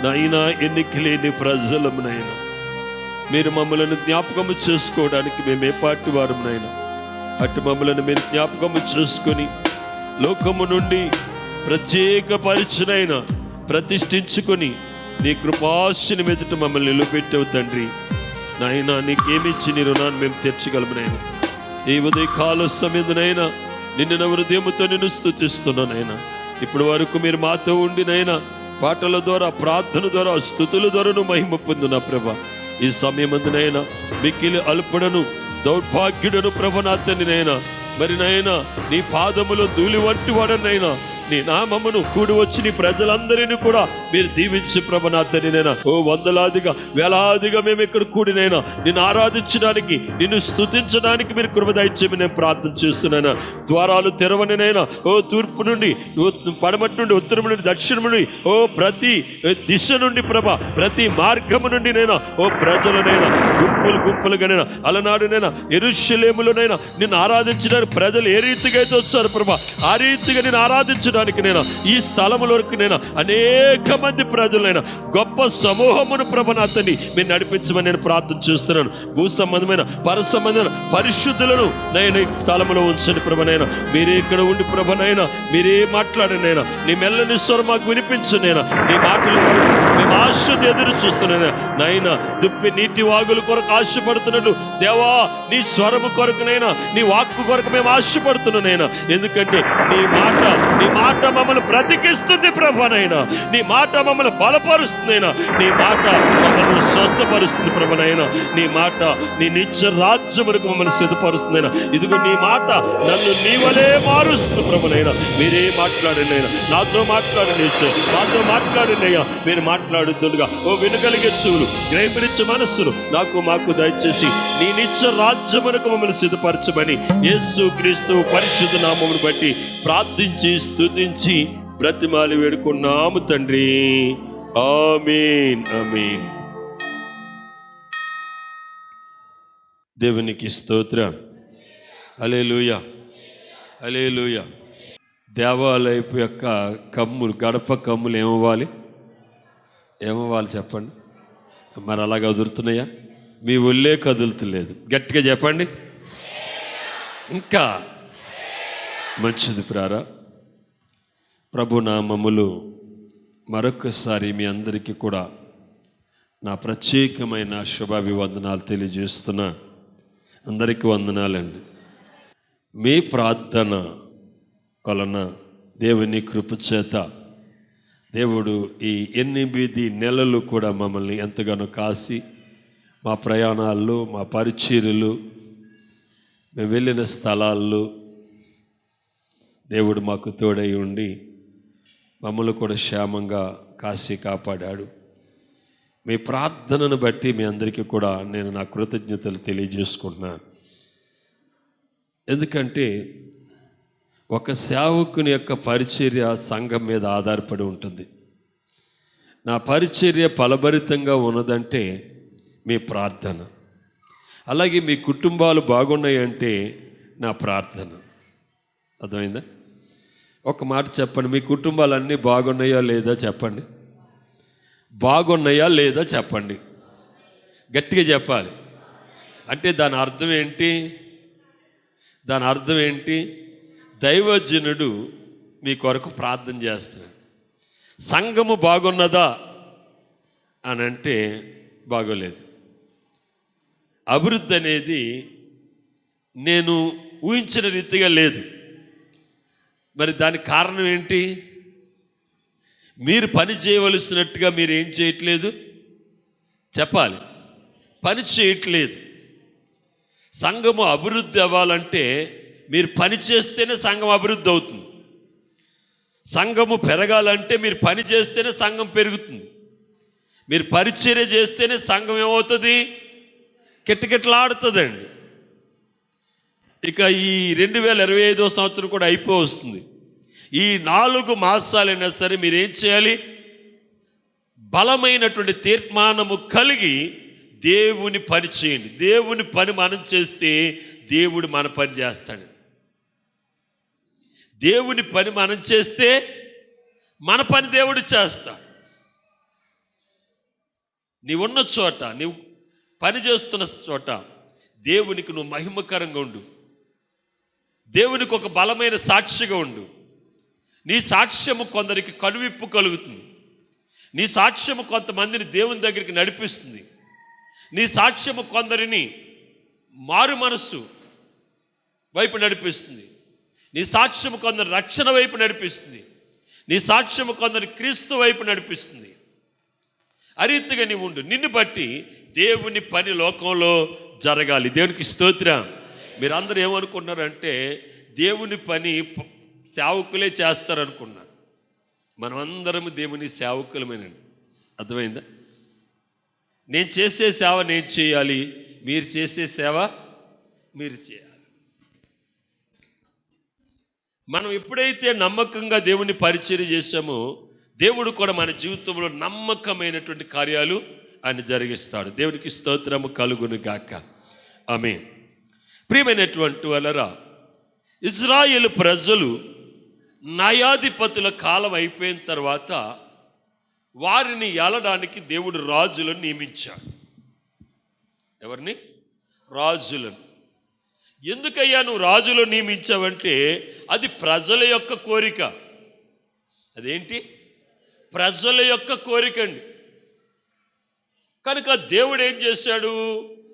నైనా ఎన్నిక లేని ప్రజలమునైనా మీరు మమ్మలను జ్ఞాపకము చేసుకోవడానికి మేము ఏ పార్టీ వారమునైనా అటు మమ్మలను మీరు జ్ఞాపకము చేసుకొని లోకము నుండి ప్రత్యేకపరిచినైనా ప్రతిష్ఠించుకొని నీ కృపాశని మీదట మమ్మల్ని నిలబెట్టావు తండ్రి. నాయనా నీకేమిచ్చి నీ రుణాన్ని మేము తీర్చగలమునైనా. ఈ ఉదయకాల సమయంలోనైనా నిన్ను హృదయముతో నిన్ను స్తుతిస్తున్నానైనా. ఇప్పటి వరకు మీరు మాతో ఉండినైనా పాటల ద్వారా, ప్రార్థన ద్వారా, స్తుతుల ద్వారాను మహిమ పొందున ప్రభ. ఈ సమయమందునైనా మిక్కిలి అల్పుడను దౌర్భాగ్యుడను ప్రభ నా తండ్రినైనా. మరి నైనా నీ పాదములో ధూళి వంటి వాడనైనా నీ నామమును కూడి వచ్చి నీ ప్రజలందరినీ కూడా మీరు దీవించి ప్రభ నా తండ్రినైనా. ఓ వందలాదిగా వేలాదిగా మేము ఇక్కడ కూడినైనా నిన్ను ఆరాధించడానికి, నిన్ను స్తుతించడానికి మీరు కృప దయచేయమని నేను ప్రార్థన చేస్తున్నాను. ద్వారాలు తెరవనినైనా ఓ తూర్పు నుండి, పడమటి నుండి, ఉత్తరం నుండి, దక్షిణం నుండి, ఓ ప్రతి దిశ నుండి ప్రభ, ప్రతి మార్గము నుండి నైనా ఓ ప్రజలనైనా గుంపులు గుంపులుగానైనా అలనాడునైనా యెరూషలేములోనైనా నిన్ను ఆరాధించడానికి ప్రజలు ఏ రీతిగా అయితే వచ్చారు ప్రభ, ఆ రీతిగా నేను ఆరాధించడానికి నేను ఈ స్థలములోకి నేను అనేక మంది ప్రజలైనా గొప్ప సమూహమును ప్రభనాథని మీరు నడిపించమని నేను ప్రార్థన చేస్తున్నాను. భూ సంబంధమైన పర సంబంధమైన పరిశుద్ధులను నేను ఈ స్థలంలో ఉంచండి ప్రభనైనా. మీరే ఇక్కడ ఉండి ప్రభనైనా మీరే మాట్లాడినైనా నీ మెల్లని స్వరం మాకు వినిపించనైనా. నీ మాటల కొరకు మేము ఆశతో ఎదురు చూస్తున్నాయినా. నైనా దుప్పి నీటి వాగుల కొరకు ఆశపడుతున్నట్టు దేవా నీ స్వరము కొరకునైనా, నీ వాక్కు కొరకు మేము ఆశపడుతున్నానైనా. ఎందుకంటే నీ మాట మమ్మల్ని బ్రతికిస్తుంది ప్రభనైనా. నీ మాట మమ్మల్ని బలపరుస్తుందైనా. నీ మాట మమ్మల్ని స్వస్థపరుస్తుంది ప్రభనైనా. నీ మాట నీ నిత్య రాజ్యములకు మమ్మల్ని సిద్ధపరుస్తుందైనా. ఇదిగో నీ మాట నన్ను నీవలే మారుస్తుంది ప్రభనైనా. మీరే మాట్లాడినైనా, నాతో మాట్లాడిన నాతో మాట్లాడినయ్యా. మీరు మాట్లాడుతుండగా ఓ వినగలిగే చెవులు, గ్రహించే మనస్సులు మాకు దయచేసి నీ నిత్య రాజ్యములకు మమ్మల్ని సిద్ధపరచమని యేసు క్రీస్తు పరిశుద్ధ నామమును బట్టి ప్రార్థించి స్తుతించి బ్రతిమాలి వేడుకున్నాము తండ్రి. ఆమేన్ ఆమేన్. దేవునికి స్తోత్రం. హల్లెలూయా హల్లెలూయా. దేవాలయపు యొక్క కమ్ములు, గడప కమ్ములు ఏమవ్వాలి చెప్పండి. మరి అలా కదులుతున్నాయా? మీ ఒళ్ళే కదులుతలేదు. గట్టిగా చెప్పండి. ఇంకా మంచిది ప్రారా. ప్రభు నామములు మరొకసారి మీ అందరికీ కూడా నా ప్రత్యేకమైన శుభాభివందనాలు తెలియజేస్తున్నా. అందరికీ వందనాలండి. మీ ప్రార్థన వలన దేవుని కృప చేత దేవుడు ఈ 8 నెలలు కూడా మమ్మల్ని ఎంతగానో కాసి, మా ప్రయాణాల్లో, మా పరిచర్యలు, మేము వెళ్ళిన స్థలాల్లో దేవుడు మాకు తోడై ఉండి మమ్మల్ని కూడా క్షేమంగా కాసి కాపాడాడు. మీ ప్రార్థనను బట్టి మీ అందరికీ కూడా నేను నా కృతజ్ఞతలు తెలియజేసుకుంటున్నాను. ఎందుకంటే ఒక సేవకుని యొక్క పరిచర్య సంఘం మీద ఆధారపడి ఉంటుంది. నా పరిచర్య ఫలభరితంగా ఉన్నదంటే మీ ప్రార్థన. అలాగే మీ కుటుంబాలు బాగున్నాయంటే నా ప్రార్థన. అర్థమైందా? ఒక మాట చెప్పండి, మీ కుటుంబాలన్నీ బాగున్నాయా లేదా చెప్పండి. బాగున్నాయా లేదా చెప్పండి. గట్టిగా చెప్పాలి. అంటే దాని అర్థం ఏంటి? దైవజనుడు మీ కొరకు ప్రార్థన చేస్తున్నాడు. సంఘము బాగున్నదా అని అంటే బాగోలేదు. అభివృద్ధి అనేది నేను ఊహించిన రీతిగా లేదు. మరి దానికి కారణం ఏంటి? మీరు పని చేయవలసినట్టుగా మీరు ఏం చేయట్లేదు చెప్పాలి. పని చేయట్లేదు. సంఘము అభివృద్ధి అవ్వాలంటే మీరు పని చేస్తేనే సంఘం అభివృద్ధి అవుతుంది. సంఘము పెరగాలంటే మీరు పని చేస్తేనే సంఘం పెరుగుతుంది. మీరు పరిచర్య చేస్తేనే సంఘం ఏమవుతుంది? కిటకిటలాడుతుందండి. ఇక ఈ 2025వ సంవత్సరం కూడా అయిపో వస్తుంది. ఈ 4 మాసాలైనా సరే మీరేం చేయాలి? బలమైనటువంటి తీర్మానము కలిగి దేవుని పని చేయండి. దేవుని పని మనం చేస్తే దేవుడు మన పని చేస్తాడు. దేవుని పని మనం చేస్తే మన పని దేవుడు చేస్తాడు. నీవున్న చోట, నీవు పని చేస్తున్న చోట దేవునికి నువ్వు మహిమకరంగా ఉండు. దేవునికి ఒక బలమైన సాక్షిగా ఉండు. నీ సాక్ష్యము కొందరికి కనువిప్పు కలుగుతుంది. నీ సాక్ష్యము కొంతమందిని దేవుని దగ్గరికి నడిపిస్తుంది. నీ సాక్ష్యము కొందరిని మారు మనస్సు వైపు నడిపిస్తుంది. నీ సాక్ష్యము కొందరు రక్షణ వైపు నడిపిస్తుంది. నీ సాక్ష్యము కొందరు క్రీస్తు వైపు నడిపిస్తుంది. అరీతిగా నీవు ఉండు. నిన్ను బట్టి దేవుని పని లోకంలో జరగాలి. దేవునికి స్తోత్రం. మీరందరూ ఏమనుకున్నారంటే దేవుని పని సేవకులే చేస్తారనుకున్నారు. మనమందరం దేవుని సేవకులమేనండి. అర్థమైందా? నేను చేసే సేవ నేను చేయాలి, మీరు చేసే సేవ మీరు చేయాలి. మనం ఎప్పుడైతే నమ్మకంగా దేవుని పరిచర్య చేశామో దేవుడు కూడా మన జీవితంలో నమ్మకమైనటువంటి కార్యాలు ఆయన జరిగిస్తాడు. దేవునికి స్తోత్రము కలుగును గాక. ఆమేన్. ప్రియమైనటువంటి వాళ్ళరా, ఇజ్రాయేలు ప్రజలు న్యాయాధిపతుల కాలం అయిపోయిన తర్వాత వారిని ఏలడానికి దేవుడు రాజులను నియమించాడు. ఎవరిని? రాజులను. ఎందుకయ్యా నువ్వు రాజులను నియమించావంటే అది ప్రజల యొక్క కోరిక. అదేంటి? ప్రజల యొక్క కోరిక అండి. కనుక దేవుడు ఏం చేశాడు?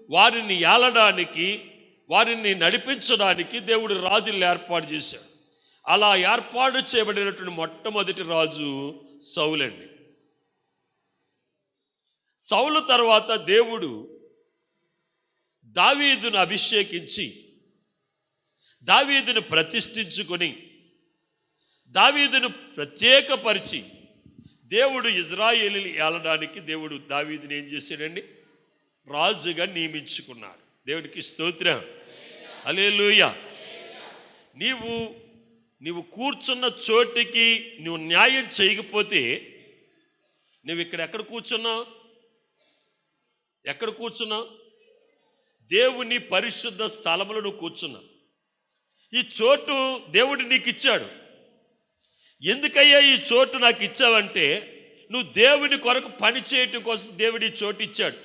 వారిని ఏలడానికి, వారిని నడిపించడానికి దేవుడు రాజులను ఏర్పాటు చేశాడు. అలా ఏర్పాటు చేయబడినటువంటి మొట్టమొదటి రాజు సౌలండి. సౌలు తర్వాత దేవుడు దావీదును అభిషేకించి దావీదును ప్రతిష్ఠించుకొని దావీదును ప్రత్యేకపరిచి దేవుడు ఇజ్రాయేలుని ఏలడానికి దేవుడు దావీదుని ఏం చేశాడండి? రాజుగా నియమించుకున్నాడు. దేవుడికి స్తోత్రం. హల్లెలూయా. నీవు కూర్చున్న చోటికి నువ్వు న్యాయం చేయకపోతే నువ్వు ఎక్కడ కూర్చున్నావు? ఎక్కడ కూర్చున్నావు? దేవుని పరిశుద్ధ స్థలములో నువ్వు కూర్చున్నావు. ఈ చోటు దేవుడు నీకు ఇచ్చాడు. ఎందుకయ్యా ఈ చోటు నాకు ఇచ్చావంటే నువ్వు దేవుని కొరకు పని చేయటం కోసం దేవుడు ఈ చోటు ఇచ్చాడు.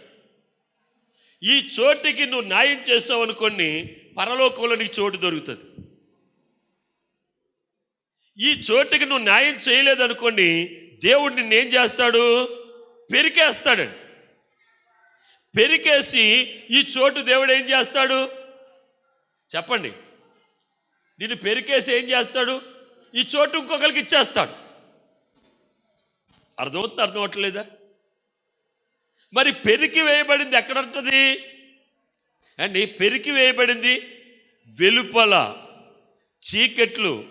ఈ చోటుకి నువ్వు న్యాయం చేసావు అనుకోండి, పరలోకంలో నీకు చోటు దొరుకుతుంది. ఈ చోటుకి నువ్వు న్యాయం చేయలేదనుకోండి, దేవుడు నిన్నేం చేస్తాడు? పెరికేస్తాడండి. పెరికేసి ఈ చోటు దేవుడు ఏం చేస్తాడు చెప్పండి? నిన్ను పెరికేసి ఏం చేస్తాడు? ఈ చోటు ఇంకొకరికి ఇచ్చేస్తాడు. అర్థమవుతుంది? అర్థం అవ్వట్లేదా? మరి పెరికి వేయబడింది ఎక్కడంటది అండి? పెరికి వేయబడింది వెలుపల చీకట్లు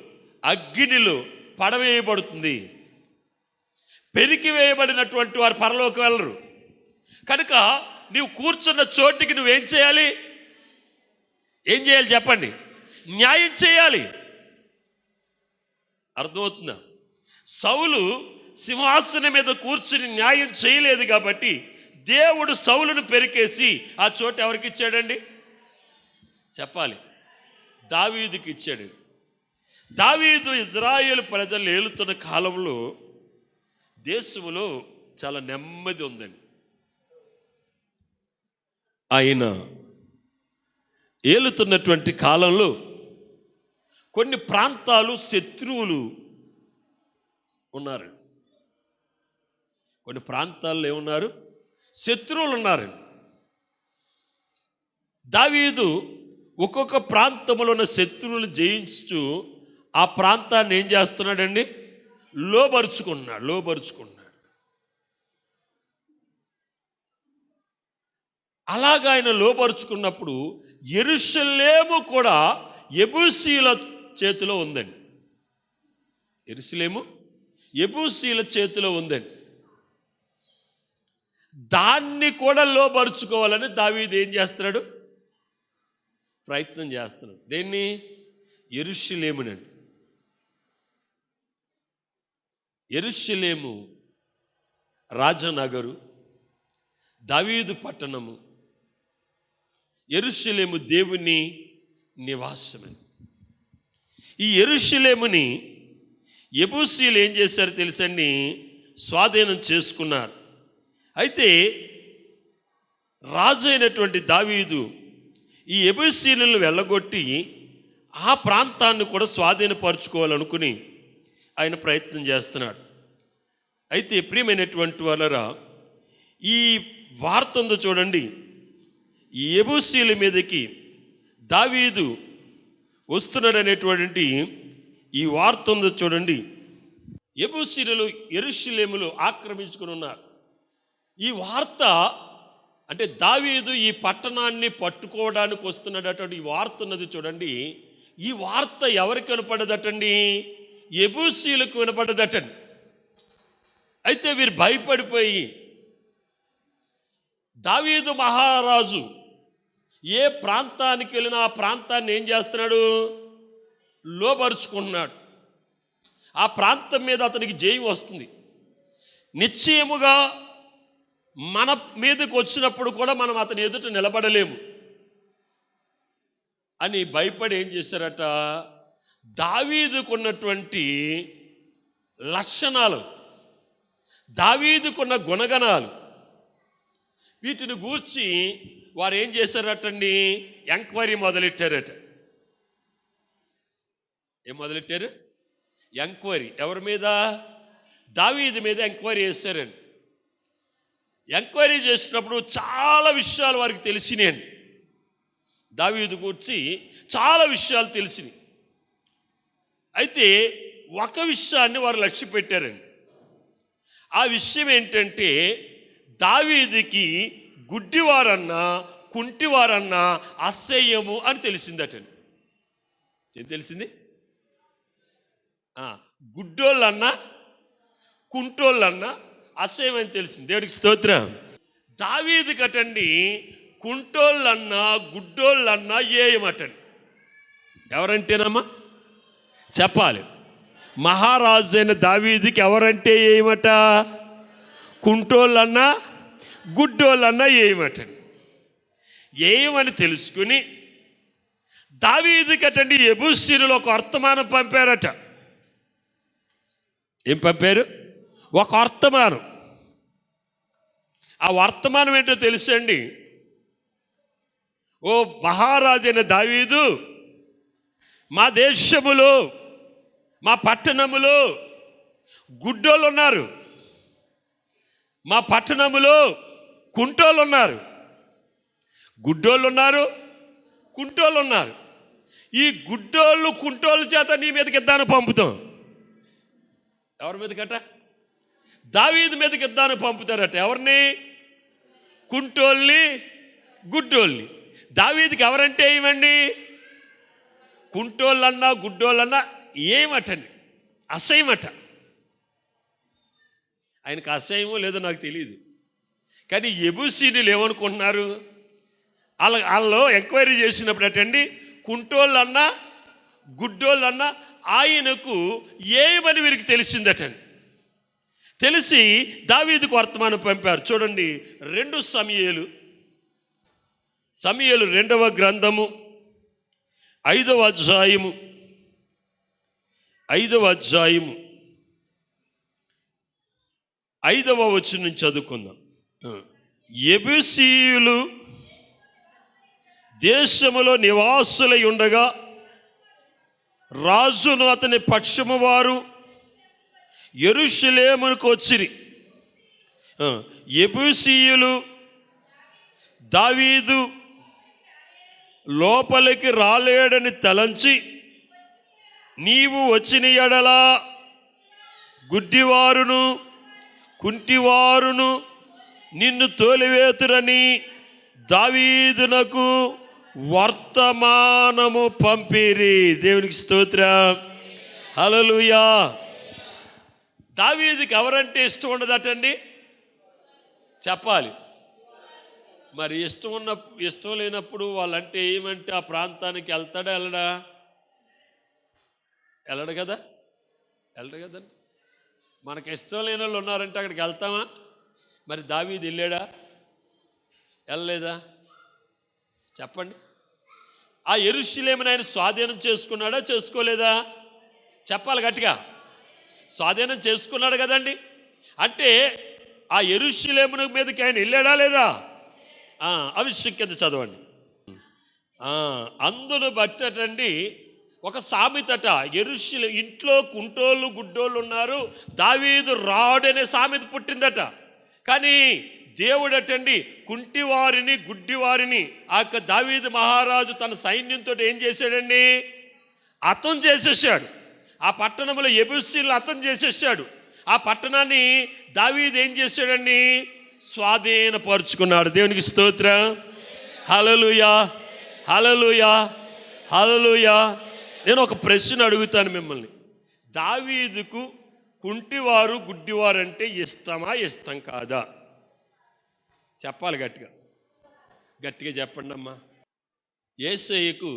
అగ్నిలు పడవేయబడుతుంది. పెరికి వేయబడినటువంటి వారు పరలోకి వెళ్ళరు. కనుక నీవు కూర్చున్న చోటికి నువ్వేం చేయాలి? ఏం చేయాలి చెప్పండి? న్యాయం చేయాలి. అర్థమవుతుందా? సౌలు సింహాసనం మీద కూర్చుని న్యాయం చేయలేదు కాబట్టి దేవుడు సౌలును పెరికేసి ఆ చోటు ఎవరికి ఇచ్చాడండి చెప్పాలి? దావీదుకి ఇచ్చాడు. దావీదు ఇజ్రాయేలు ప్రజలు ఏలుతున్న కాలంలో దేశంలో చాలా నెమ్మది ఉందండి. ఆయన ఏలుతున్నటువంటి కాలంలో కొన్ని ప్రాంతాలు శత్రువులు ఉన్నారు. కొన్ని ప్రాంతాల్లో ఏమున్నారు? శత్రువులు ఉన్నారు. దావీదు ఒక్కొక్క ప్రాంతంలో ఉన్న శత్రువులు జయించు ఆ ప్రాంతాన్ని ఏం చేస్తున్నాడండి? లోబరుచుకున్నాడు. అలాగా ఆయన లోబరుచుకున్నప్పుడు యెరూషలేము కూడా యెబూసీల చేతిలో ఉందండి. యెరూషలేము యెబూసీల చేతిలో ఉందండి. దాన్ని కూడా లోబరుచుకోవాలని దావీదు ఏం చేస్తున్నాడు? ప్రయత్నం చేస్తున్నాడు. దేన్ని? యెరూషలేమునండి. యెరూషలేము రాజనగరు, దావీదు పట్టణము. యెరూషలేము దేవుని నివాసమని. ఈ యెరూషలేముని యెబూసీలు ఏం చేశారు తెలుసండి? స్వాధీనం చేసుకున్నారు. అయితే రాజు అయినటువంటి దావీదు ఈ యెబూసీయులను వెళ్ళగొట్టి ఆ ప్రాంతాన్ని కూడా స్వాధీనపరచుకోవాలనుకుని ఆయన ప్రయత్నం చేస్తున్నాడు. అయితే ప్రియమైనటువంటి వాళ్ళరా, ఈ వార్త ఉందో చూడండి, ఈ యెబూసీయుల మీదకి దావీదు వస్తున్నాడు అనేటువంటి ఈ వార్త ఉందో చూడండి. యెబూసీయులు యెరూషలేములో ఆక్రమించుకుని ఉన్నారు. ఈ వార్త అంటే దావీదు ఈ పట్టణాన్ని పట్టుకోవడానికి వస్తున్నాడటండి. ఈ వార్త ఉన్నది చూడండి. ఈ వార్త ఎవరికి వినపడదటండి? యెబూసీయులకు వినపడదటండి. అయితే వీరు భయపడిపోయి దావీదు మహారాజు ఏ ప్రాంతానికి వెళ్ళినా ఆ ప్రాంతాన్ని ఏం చేస్తున్నాడు? లోబరుచుకుంటున్నాడు. ఆ ప్రాంతం మీద అతనికి జయం వస్తుంది. నిశ్చయముగా మన మీదకి వచ్చినప్పుడు కూడా మనం అతని ఎదుట నిలబడలేము అని భయపడి ఏం చేశారట? దావీదుకున్నటువంటి లక్షణాలు, దావీదుకున్న గుణగణాలు, వీటిని గూర్చి వారు ఏం చేశారటండి? ఎంక్వైరీ మొదలెట్టారట. ఏం మొదలెట్టారు? ఎంక్వైరీ. ఎవరి మీద? దావీదు మీద ఎంక్వైరీ చేశారండి. ఎంక్వైరీ చేసినప్పుడు చాలా విషయాలు వారికి తెలిసినాయండి. దావీదు గురించి చాలా విషయాలు తెలిసినాయి. అయితే ఒక విషయాన్ని వారు లక్ష్య పెట్టారండి. ఆ విషయం ఏంటంటే, దావీదుకి గుడ్డివారన్నా కుంటివారన్నా అసహ్యము అని తెలిసిందటండి. ఏం తెలిసింది? గుడ్డోళ్ళన్నా కుంటోళ్ళన్నా అసహ్యం అని తెలిసింది. దేవుడికి స్తోత్రం. దావీదు కటండి కుంటోళ్ళన్నా గుడ్డోళ్ళన్నా ఏమటండి. ఎవరంటేనమ్మా చెప్పాలి? మహారాజు అయిన దావీదుకి ఎవరంటే ఏమట? కుంటోళ్ళన్నా గుడ్డోళ్ళన్నా ఏమటండి. ఏమని తెలుసుకుని దావీదుకటండి యెబూసీయులు ఒక వర్తమానం పంపారట. ఏం పంపారు? ఒక వర్తమానం. ఆ వర్తమానం ఏంటో తెలుసండి. ఓ మహారాజైన దావీదు, మా దేశములో మా పట్టణములో గుడ్డోళ్ళు ఉన్నారు, మా పట్టణములో కుంటోళ్ళు ఉన్నారు. గుడ్డోళ్ళు ఉన్నారు, కుంటోళ్ళు ఉన్నారు. ఈ గుడ్డోళ్ళు కుంటోళ్ళ చేత నీ మీదకి ఇద్దాను పంపుతాం. ఎవరి మీదకట? దావీదు మీదకి ఇద్దాను పంపుతారట. ఎవరిని? కుంటోళ్ళని గుడ్డోళ్ళని. దావీదుకి ఎవరంటే ఏమండి? కుంటోళ్ళన్నా గుడ్డోళ్ళన్నా ఏమటండి? అసహ్యమట. ఆయనకు అసహ్యమో లేదో నాకు తెలియదు. కానీ యెబూసీయులు ఏమనుకుంటున్నారు? వాళ్ళు ఎంక్వైరీ చేసినప్పుడు అటండి కుంటోళ్ళన్నా గుడ్డోళ్ళన్నా ఆయనకు ఏమని వీరికి తెలిసిందటండి. తెలిసి దావీదుకు వర్తమానం పంపారు. చూడండి, 2 సమూయేలు 2వ గ్రంథము 5వ అధ్యాయము 5వ వచనం నుంచి చదువుకుందాం. యెబూసీయులు దేశములో నివాసులై ఉండగా రాజును అతని పక్షము వారు యెరూషలేమునకు వచ్చిరి. యెబూసీయులు దావీదు లోపలికి రాలేడని తలంచి, నీవు వచ్చిన ఎడల గుడ్డివారును కుంటివారును నిన్ను తోలివేతురని దావీదునకు వర్తమానము పంపిరి. దేవునికి స్తోత్రం. హల్లెలూయా. దావీదుకి ఎవరంటే ఇష్టం ఉండదటండి? చెప్పాలి. మరి ఇష్టం లేనప్పుడు వాళ్ళంటే ఏమంటే ఆ ప్రాంతానికి వెళ్తాడా? వెళ్ళడు కదండి. మనకి ఇష్టం లేని వాళ్ళు ఉన్నారంటే అక్కడికి వెళ్తామా? మరి దావీదు వెళ్ళాడా? వెళ్ళలేదా? చెప్పండి. ఆ యెరూషలేమును ఆయన స్వాధీనం చేసుకున్నాడా? చేసుకోలేదా? చెప్పాలి గట్టిగా. స్వాధీనం చేసుకున్నాడు కదండి. అంటే ఆ యెరూషలేము మీదకి ఆయన వెళ్ళాడా లేదా? అవిషయం కింద చదవండి. అందును బట్టటండి ఒక సామెతట, యెరూషలేము ఇంట్లో కుంటోళ్ళు గుడ్డోళ్ళు ఉన్నారు, దావీదు రాడు అనే సామెత పుట్టిందట. కానీ దేవుడటండి కుంటివారిని గుడ్డివారిని ఆ యొక్క దావీదు మహారాజు తన సైన్యంతో ఏం చేశాడండి? హతం చేసేసాడు. ఆ పట్టణంలో యెబూసీయులను హతం చేసేసాడు. ఆ పట్టణాన్ని దావీదు ఏం చేశాడండి? స్వాధీనపరుచుకున్నాడు. దేవునికి స్తోత్రం. హల్లెలూయా, హల్లెలూయా, హల్లెలూయా. నేను ఒక ప్రశ్న అడుగుతాను మిమ్మల్ని. దావీదుకు కుంటివారు గుడ్డివారు అంటే ఇష్టమా, ఇష్టం కాదా? చెప్పాలి గట్టిగా, గట్టిగా చెప్పండి అమ్మా. యేసయ్యకు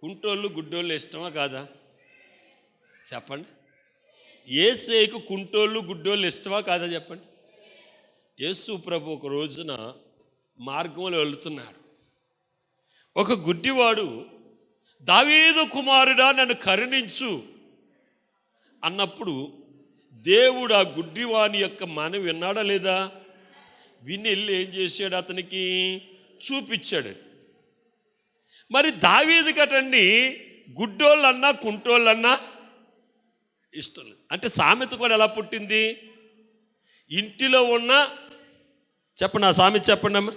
కుంటోళ్ళు గుడ్డోళ్ళు ఇష్టమా కాదా? చెప్పండి. యేసయ్యకు కుంటోళ్ళు గుడ్డోళ్ళు ఇష్టమా కాదా చెప్పండి. యేసు ప్రభు ఒక రోజున మార్గంలో వెళుతున్నాడు. ఒక గుడ్డివాడు, దావీదు కుమారుడా నన్ను కరుణించు అన్నప్పుడు దేవుడు ఆ గుడ్డివాని యొక్క మనవి విన్నాడా లేదా? విని వెళ్ళి ఏం చేశాడు? అతనికి చూపించాడు. మరి దావీదు కటండి గుడ్డోళ్ళన్నా కుంటోళ్ళన్నా ఇష్టం లేదు. అంటే సామెత కూడా ఎలా పుట్టింది? ఇంటిలో ఉన్న, చెప్పండి ఆ సామెత చెప్పండి అమ్మా.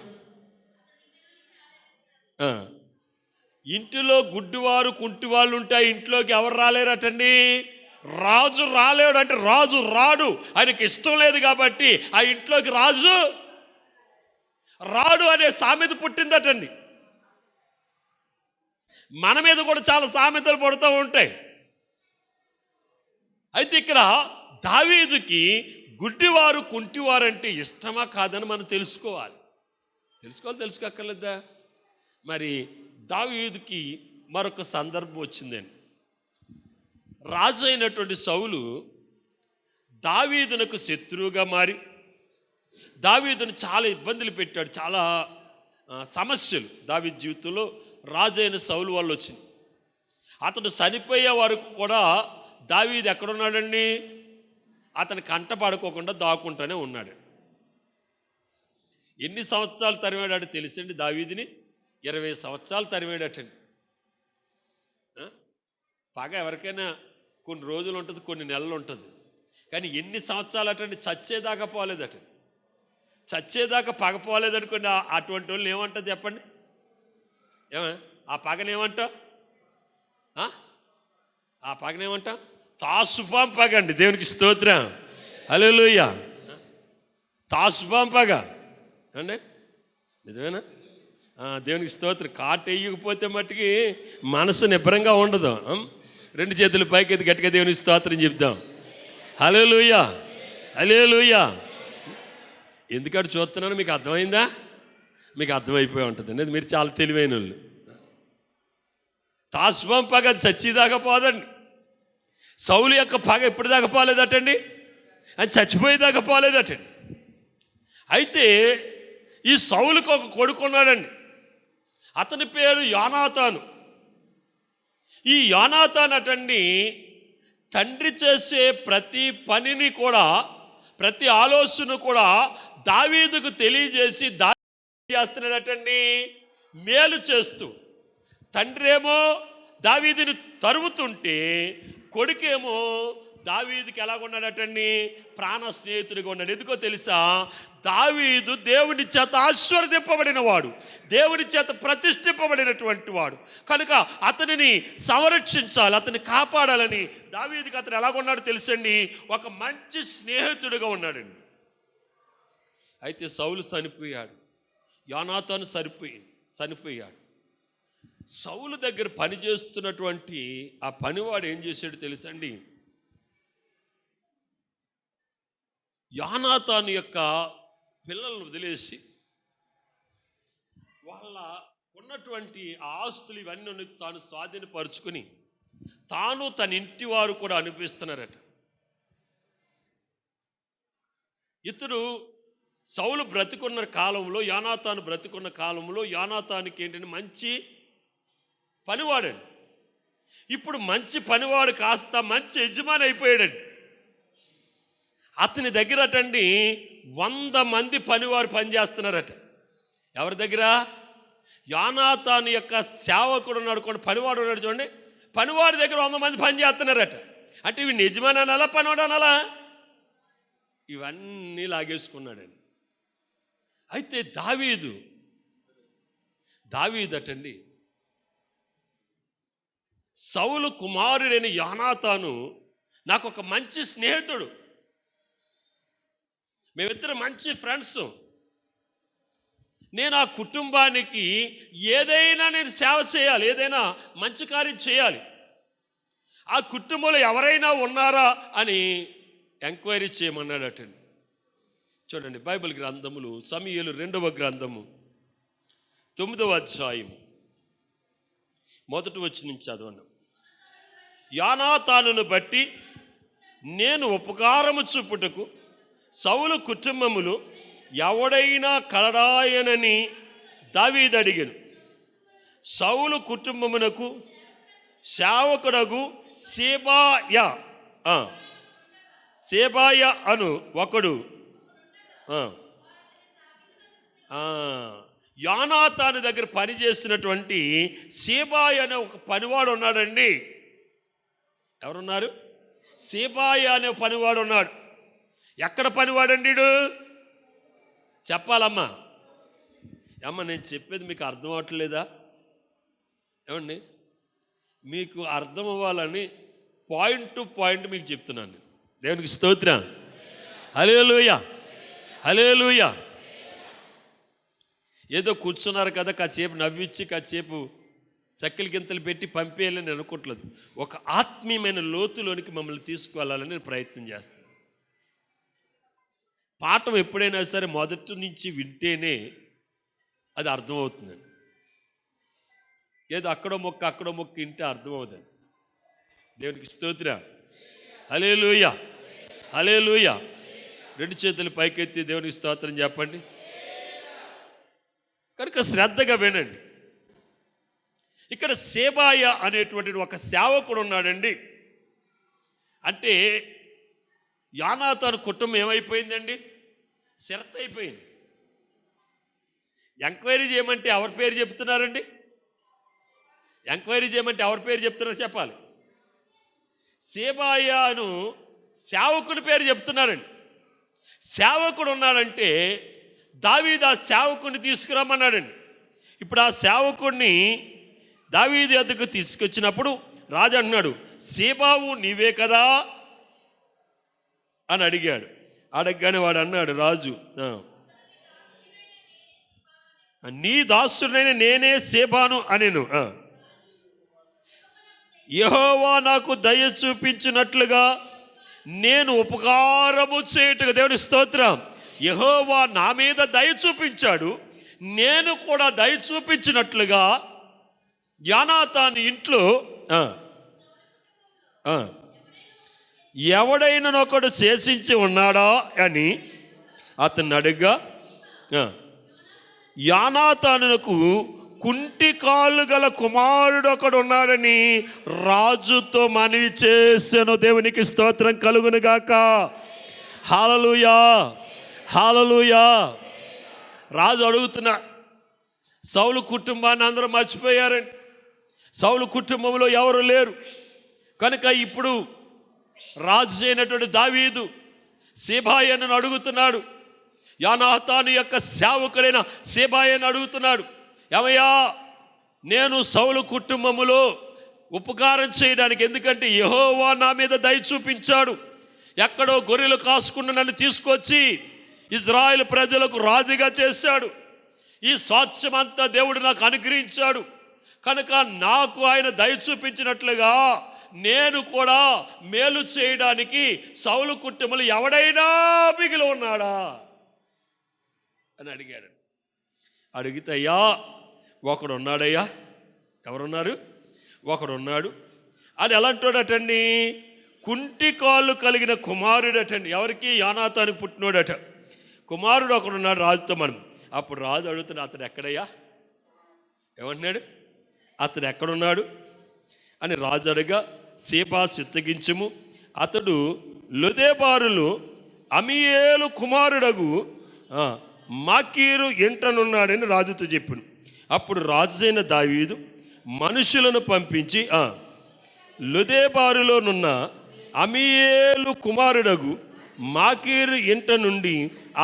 ఇంటిలో గుడ్డివారు కుంటివాళ్ళు ఉంటే ఇంట్లోకి ఎవరు రాలేరటండి? రాజు రాలేడు. అంటే రాజు రాడు, ఆయనకి ఇష్టం లేదు కాబట్టి ఆ ఇంట్లోకి రాజు రాడు అనే సామెత పుట్టిందటండి. మన మీద కూడా చాలా సామెతలు పడుతూ ఉంటాయి. అయితే ఇక్కడ దావీదుకి గుడ్డివారు కుంటివారు అంటే ఇష్టమా కాదని మనం తెలుసుకోవాలి. తెలుసుకోక్కర్లేదా? మరి దావీదుకి మరొక సందర్భం వచ్చిందండి. రాజు అయినటువంటి సౌలు దావీదునకు శత్రువుగా మారి దావీదును చాలా ఇబ్బందులు పెట్టాడు. చాలా సమస్యలు దావీదు జీవితంలో రాజు అయిన సౌలు వల్ల వచ్చింది. అతడు చనిపోయే వరకు కూడా దావీదు ఎక్కడున్నాడండి? అతని కంట పడుకోకుండా దాక్కుంటూనే ఉన్నాడు. ఎన్ని సంవత్సరాలు తరిమాడాడు తెలిసండి దావీదుని? 20 సంవత్సరాలు తరిమాడటండి. పగ ఎవరికైనా కొన్ని రోజులు ఉంటుంది, కొన్ని నెలలు ఉంటుంది. కానీ ఎన్ని సంవత్సరాలు అటండి? చచ్చేదాకా పోలేదటండి. చచ్చేదాకా పగ పోలేదనుకోండి, అటువంటి వాళ్ళు ఏమంటుంది చెప్పండి? ఆ పగనేమంటా? ఆ పగనేమంటా? తాసుపాం పగ అండి. దేవునికి స్తోత్రం. హల్లెలూయా. తాసుపాం పగ అండి, నిజమేనా? దేవునికి స్తోత్రం. కాటు వేయకపోతే మట్టుకి మనసు నిబ్బరంగా ఉండదు. 2 చేతులు పైకి గట్టిగా దేవునికి స్తోత్రం చెప్దాం. హల్లెలూయా, హల్లెలూయా. ఎందుకంటే చూస్తున్నాను, మీకు అర్థమైందా? మీకు అర్థమైపోయి ఉంటుందండి. మీరు చాలా తెలివైన వాళ్ళు. తాసుపాం పగ అది చచ్చిదాకా పోదండి. సౌలు యొక్క పగ ఎప్పటిదాకా పోలేదటండి? అని చచ్చిపోయేదాకా పోలేదటండి. అయితే ఈ సౌలుకు ఒక కొడుకున్నాడండి. అతని పేరు యోనాతాను. ఈ యోనాతాను అటండి తండ్రి చేసే ప్రతి పనిని కూడా, ప్రతి ఆలోచన కూడా దావీదుకు తెలియజేసి దావీదు చేస్తున్నాడటండి మేలు చేస్తూ. తండ్రి ఏమో దావీదుని తరుముతుంటే కొడుకేమో దావీదుకి ఎలాగున్నాడటండి? ప్రాణ స్నేహితుడిగా ఉన్నాడు. ఎందుకో తెలుసా? దావీదు దేవుని చేత ఆశీర్వదింపబడిన వాడు, దేవుని చేత ప్రతిష్ఠింపబడినటువంటి వాడు కనుక అతనిని సంరక్షించాలి, అతన్ని కాపాడాలని దావీదుకి అతను ఎలాగున్నాడు తెలుసండి? ఒక మంచి స్నేహితుడిగా ఉన్నాడండి. అయితే సౌలు చనిపోయాడు, యోనాతాను చనిపోయాడు. సౌలు దగ్గర పనిచేస్తున్నటువంటి ఆ పనివాడు ఏం చేశాడు తెలుసండి? యోనాతాను యొక్క పిల్లలను వదిలేసి వాళ్ళ ఉన్నటువంటి ఆస్తులు ఇవన్నీ తాను స్వాధీనపరుచుకుని తాను తన ఇంటి వారు కూడా అనిపిస్తున్నారట. ఇతడు సౌలు బ్రతికున్న కాలంలో, యోనాతాను బ్రతికున్న కాలంలో యోనాతానుకి ఏంటంటే మంచి పనివాడండి. ఇప్పుడు మంచి పనివాడు కాస్త మంచి యజమాని అయిపోయాడండి. అతని దగ్గర అటండి 100 మంది పనివారు పనిచేస్తున్నారట. ఎవరి దగ్గర? యోనాతాను యొక్క సేవకుడు ఉన్నాడు, పనివాడు ఉన్నాడు చూడండి. పనివాడి దగ్గర 100 మంది పని చేస్తున్నారట. అంటే ఇవి నిజమని అనాలా, పనివాడు అనాలా? ఇవన్నీ లాగేసుకున్నాడండి. అయితే దావీదటండి, సౌలు కుమారుడైన యోనాతాను నాకు ఒక మంచి స్నేహితుడు, మేమిద్దరం మంచి ఫ్రెండ్స్. నేను ఆ కుటుంబానికి ఏదైనా నేను సేవ చేయాలి, ఏదైనా మంచి కార్యం చేయాలి. ఆ కుటుంబంలో ఎవరైనా ఉన్నారా అని ఎంక్వైరీ చేయమన్నాడటండి. చూడండి, బైబిల్ గ్రంథములు సమూయేలు 2వ గ్రంథము 9వ అధ్యాయం 1 వచనం నుంచి చదవండి. యోనాతానును బట్టి నేను ఉపకారము చూపుటకు సౌలు కుటుంబములు ఎవడైనా కలడాయనని దావీదు అడిగాను. సౌలు కుటుంబమునకు సేవకుడగు సేబాయ అను ఒకడు యోనాతాను దగ్గర పనిచేస్తున్నటువంటి సేబాయ అనే ఒక పనివాడు ఉన్నాడండి. ఎవరున్నారు? సేబాయ అనే పనివాడు ఉన్నాడు. ఎక్కడ పనివాడండి? చెప్పాలమ్మా. నేను చెప్పేది మీకు అర్థం అవట్లేదా? ఏమండి, మీకు అర్థం అవ్వాలని పాయింట్ టు పాయింట్ మీకు చెప్తున్నాను. దేవునికి స్తోత్రం. హల్లెలూయా, హల్లెలూయా. ఏదో కూర్చున్నారు కదా, కాసేపు నవ్వించి కాసేపు చక్కెల గింతలు పెట్టి పంపేయాలని అనుకోవట్లేదు. ఒక ఆత్మీయమైన లోతులోనికి మమ్మల్ని తీసుకువెళ్ళాలని నేను ప్రయత్నం చేస్తాను. పాఠం ఎప్పుడైనా సరే మొదటి నుంచి వింటేనే అది అర్థమవుతుందండి. ఏదో అక్కడో మొక్క వింటే అర్థమవుతుంది. దేవునికి స్తోత్రం. హల్లెలూయా, హల్లెలూయా. 2 చేతులు పైకెత్తి దేవునికి స్తోత్రం చెప్పండి. కనుక శ్రద్ధగా వినండి. ఇక్కడ సేబాయ అనేటువంటి ఒక సేవకుడు ఉన్నాడండి. అంటే యోనాతాను కుటుంబం ఏమైపోయిందండి? శరత్ అయిపోయింది. ఎంక్వైరీ చేయమంటే ఎవరి పేరు చెప్తున్నారండి? ఎంక్వైరీ చేయమంటే ఎవరి పేరు చెప్తున్నారో చెప్పాలి. సేబాయను సేవకుడి పేరు చెప్తున్నారండి. సేవకుడు ఉన్నాడంటే దావీదు ఆ సేవకుడిని తీసుకురమ్మన్నాడండి. ఇప్పుడు ఆ సేవకుడిని దావీదు వద్దకు తీసుకొచ్చినప్పుడు రాజు అంటున్నాడు, సేబావు నీవే కదా అని అడిగాడు. అడగగానే వాడు అన్నాడు, రాజు, నీ దాసుడైన నేనే సేబాను అనెను. యెహోవా నాకు దయ చూపించినట్లుగా నేను ఉపకారము చేయుటకు, దేవుని స్తోత్రం, యెహోవా నా మీద దయ చూపించాడు, నేను కూడా దయ చూపించినట్లుగా యోనాతాను ఇంట్లో ఎవడైనా ఒకడు చేసించి ఉన్నాడా అని అతన్ని అడగ్గా, యోనాతానునకు కుంటి కాళ్ళు గల కుమారుడు ఒకడు ఉన్నాడని రాజుతో మనవి చేసెను. దేవునికి స్తోత్రం కలుగును గాక. హల్లెలూయా, హల్లెలూయా. రాజు అడుగుతున్నా, సౌలు కుటుంబాన్ని అందరూ మర్చిపోయారండి. సౌలు కుటుంబంలో ఎవరు లేరు కనుక ఇప్పుడు రాజు అయినటువంటి దావీదు సేబాయను అడుగుతున్నాడు. యోనాతాను యొక్క సేవకుడైన సేబాయను అడుగుతున్నాడు, ఏమయ్యా, నేను సౌలు కుటుంబములో ఉపకారం చేయడానికి, ఎందుకంటే యెహోవా నా మీద దయ చూపించాడు, ఎక్కడో గొర్రెలు కాసుకున్న నన్ను తీసుకొచ్చి ఇజ్రాయేల్ ప్రజలకు రాజుగా చేశాడు, ఈ స్వాస్థ్యమంతా దేవుడు నాకు అనుగ్రహించాడు, కనుక నాకు ఆయన దయ చూపించినట్లుగా నేను కూడా మేలు చేయడానికి సౌలు కుటుంబంలో ఎవడైనా మిగిలి ఉన్నాడా అని అడిగాడు. అడిగితే, అయ్యా ఒకడు ఉన్నాడయ్యా. ఎవరున్నారు? ఒకడున్నాడు. అది ఎలాంటోడటండి? కుంటి కాళ్ళు కలిగిన కుమారుడటండి. ఎవరికి? యోనాతానుకు పుట్టినోడట. కుమారుడు ఒకడున్నాడు రాజుతో. మనం అప్పుడు రాజు అడుగుతున్నా, అతడు ఎక్కడయ్యా? ఏమంటున్నాడు? అతడు ఎక్కడున్నాడు అని రాజు అడగా, సేబా చిత్తగించుము, అతడు లొదెబారులో అమీయేలు కుమారుడగు మాకీరు ఇంటనున్నాడని రాజుతో చెప్పాను. అప్పుడు రాజైన దావీదు మనుషులను పంపించి లొదెబారులోనున్న అమీయేలు కుమారుడగు మాకీరు ఇంట నుండి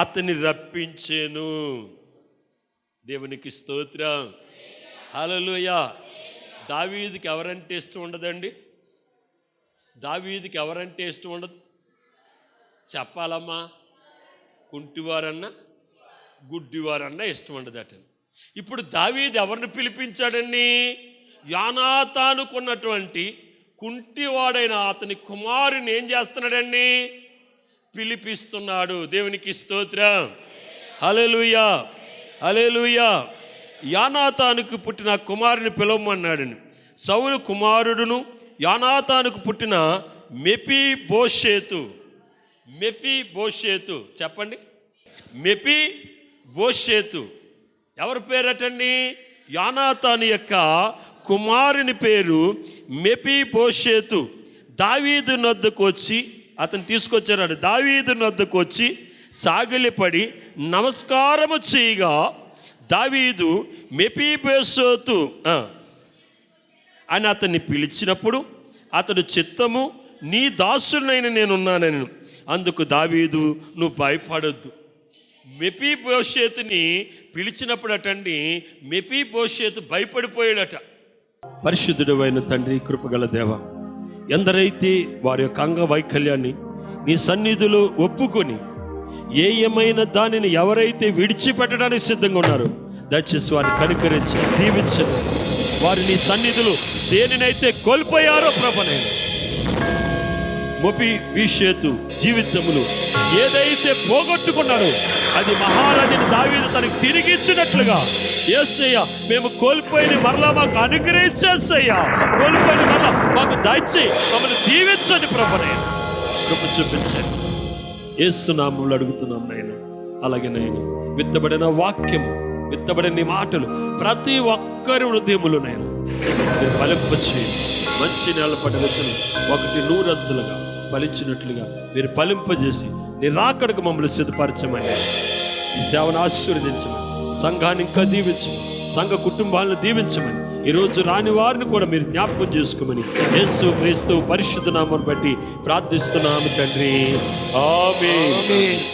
అతన్ని రప్పించెను. దేవునికి స్తోత్రం, హల్లెలూయా. దావీదుకి ఎవరంటే ఇష్టం ఉండదండి? దావీదుకి ఎవరంటే ఇష్టం ఉండదు? చెప్పాలమ్మా, కుంటివారన్నా గుడ్డివారన్నా ఇష్టం ఉండదట. ఇప్పుడు దావీదు ఎవరిని పిలిపించాడండి? యోనాతానుకున్నటువంటి కుంటివాడైన అతని కుమారుని ఏం చేస్తున్నాడండి? పిలిపిస్తున్నాడు. దేవునికి స్తోత్రం, హల్లెలూయా, హల్లెలూయా. యోనాతానుకు పుట్టిన కుమారుని పిలవమన్నాడని సౌలు కుమారుడును యోనాతానుకు పుట్టిన మెఫీబోషేతు. మెఫీబోషేతు చెప్పండి. మెఫీబోషేతు ఎవరి పేరటండి? యోనాతాను యొక్క కుమారుని పేరు మెఫీబోషేతు. దావీదు నొద్దకు వచ్చి, అతను తీసుకొచ్చాడు, దావీదు నొద్దకు వచ్చి సాగిలిపడి నమస్కారము చేయగా దావీదు మెఫీబోషేతు అని అతన్ని పిలిచినప్పుడు అతడు చిత్తము, నీ దాసునైన నేనున్నానని. అందుకు దావీదు, నువ్వు భయపడొద్దు. మెఫీబోషేతుని పిలిచినప్పుడు అటండి మెఫీబోషేతు భయపడిపోయాడట. పరిశుద్ధుడు అయిన తండ్రి, కృపగల దేవ, ఎందరైతే వారి యొక్క అంగవైకల్యాన్ని నీ సన్నిధిలో ఒప్పుకొని ఏమైన దానిని ఎవరైతే విడిచిపెట్టడానికి సిద్ధంగా ఉన్నారో దయచేసి వారిని కనికరించి దీవించండి. వారి నీ సన్నిధిలో దేనినైతే కోల్పోయారో ప్రభువైన మెఫీబోషేతు జీవితములు ఏదైతే పోగొట్టుకున్నాడో అది మహారాజుని దావీదు తనకు తిరిగి ఇచ్చినట్లుగా యేసయ్య మేము కోల్పోయిన మరలా మాకు అనుగ్రహించేసయ్యా. కోల్పోయిన మరలా మాకు దయచేయి, మమ్మల్ని దీవించండి ప్రభువైన, కృప చూపించండి. యేసు నామములో అడుగుతున్నాం నాయన. అలాగే నాయన, విత్తబడిన వాక్యము, విత్తబడిన మాటలు ప్రతి ఒక్కరి హృదయములోనైనా మీరు ఫలింపచేయండి. మంచి నేలపడ్డ విత్తనం 100 ఫలించినట్లుగా మీరు ఫలింపజేసి నీ రాకడకు మమ్మల్ని సిద్ధపరచమని, ఈ సేవను ఆశీర్వదించమని, సంఘాన్ని ఇంకా దీవించమని, సంఘ కుటుంబాలను దీవించమని, ఈరోజు రాని వారిని కూడా మీరు జ్ఞాపకం చేసుకోమని యేసు క్రీస్తు పరిశుద్ధ నామమును బట్టి ప్రార్థిస్తున్నాము తండ్రి. ఆమేన్.